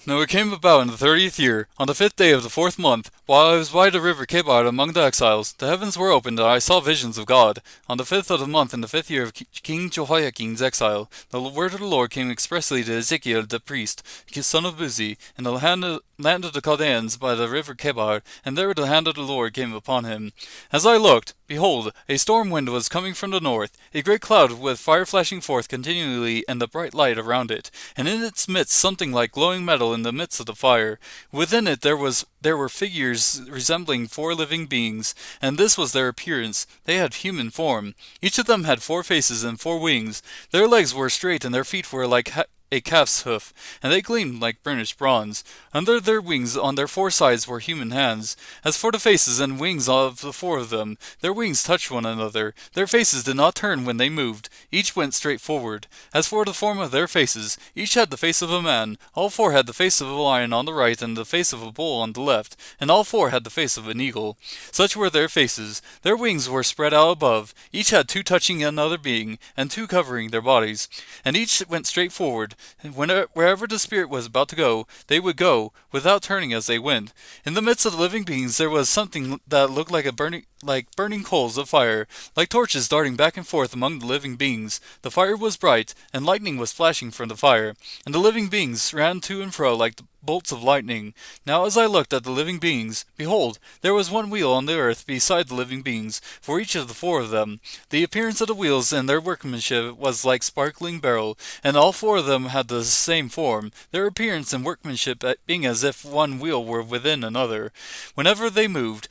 Now it came about in the 30th year, on the 5th day of the 4th month, while I was by the river Kebart among the exiles, the heavens were opened, and I saw visions of God. On the 5th of the month, in the 5th year of King Jehoiakim's exile, the word of the Lord came expressly to Ezekiel the priest, son of Buzi, in the land of the Chaldeans by the river Kebar, and there the hand of the Lord came upon him. As I looked, behold, a storm wind was coming from the north, a great cloud with fire flashing forth continually and the bright light around it, and in its midst something like glowing metal in the midst of the fire. Within it there were figures resembling four living beings, and this was their appearance. They had human form. Each of them had 4 faces and 4 wings. Their legs were straight, and their feet were like a calf's hoof, and they gleamed like burnished bronze. Under their wings on their 4 sides were human hands. As for the faces and wings of the 4 of them, their wings touched one another. Their faces did not turn when they moved. Each went straight forward. As for the form of their faces, each had the face of a man. All 4 had the face of a lion on the right and the face of a bull on the left, and all 4 had the face of an eagle. Such were their faces. Their wings were spread out above. Each had 2 touching another being, and 2 covering their bodies. And each went straight forward. Wherever the Spirit was about to go, they would go, without turning as they went. In the midst of the living beings there was something that looked like burning coals of fire, like torches darting back and forth among the living beings. The fire was bright, and lightning was flashing from the fire, and the living beings ran to and fro like bolts of lightning. Now as I looked at the living beings, behold, there was one wheel on the earth beside the living beings, for each of the 4 of them. The appearance of the wheels and their workmanship was like sparkling beryl, and all 4 of them had the same form, their appearance and workmanship being as if one wheel were within another. Whenever they moved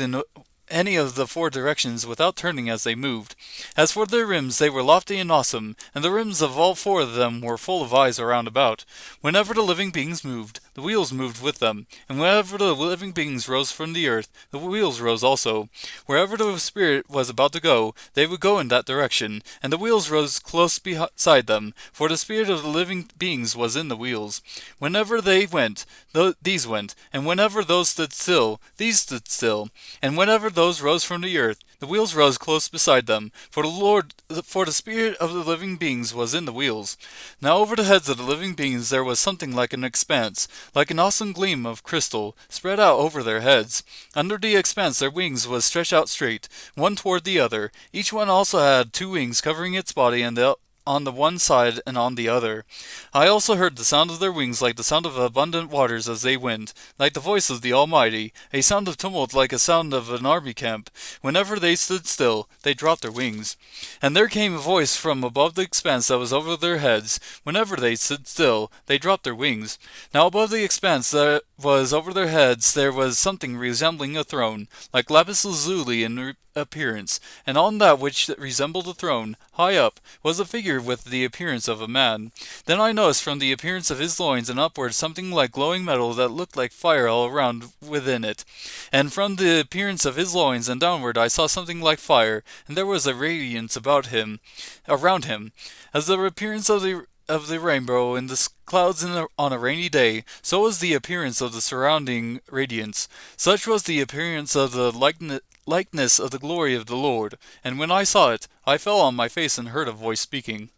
in any of the 4 directions without turning as they moved. As for their rims, they were lofty and awesome, and the rims of all 4 of them were full of eyes around about. Whenever the living beings moved, the wheels moved with them, and whenever the living beings rose from the earth, the wheels rose also. Wherever the Spirit was about to go, they would go in that direction, and the wheels rose close beside them, for the Spirit of the living beings was in the wheels. Whenever they went, these went, and whenever those stood still, these stood still, and whenever those rose from the earth, the wheels rose close beside them, for the Spirit of the living beings was in the wheels. Now over the heads of the living beings there was something like an expanse, like an awesome gleam of crystal, spread out over their heads. Under the expanse their wings was stretched out straight, one toward the other. Each one also had 2 wings covering its body on the one side and on the other. I also heard the sound of their wings like the sound of abundant waters as they went, like the voice of the Almighty, a sound of tumult like a sound of an army camp. Whenever they stood still, they dropped their wings. And there came a voice from above the expanse that was over their heads. Whenever they stood still, they dropped their wings. Now above the expanse that was over their heads there was something resembling a throne, like lapis lazuli in appearance, and on that which resembled a throne, high up, was a figure with the appearance of a man. Then I noticed from the appearance of his loins and upward something like glowing metal that looked like fire all around within it. And from the appearance of his loins and downward I saw something like fire, and there was a radiance around him, as the appearance of the rainbow in the clouds on a rainy day, so was the appearance of the surrounding radiance. Such was the appearance of the likeness of the glory of the Lord. And when I saw it, I fell on my face and heard a voice speaking.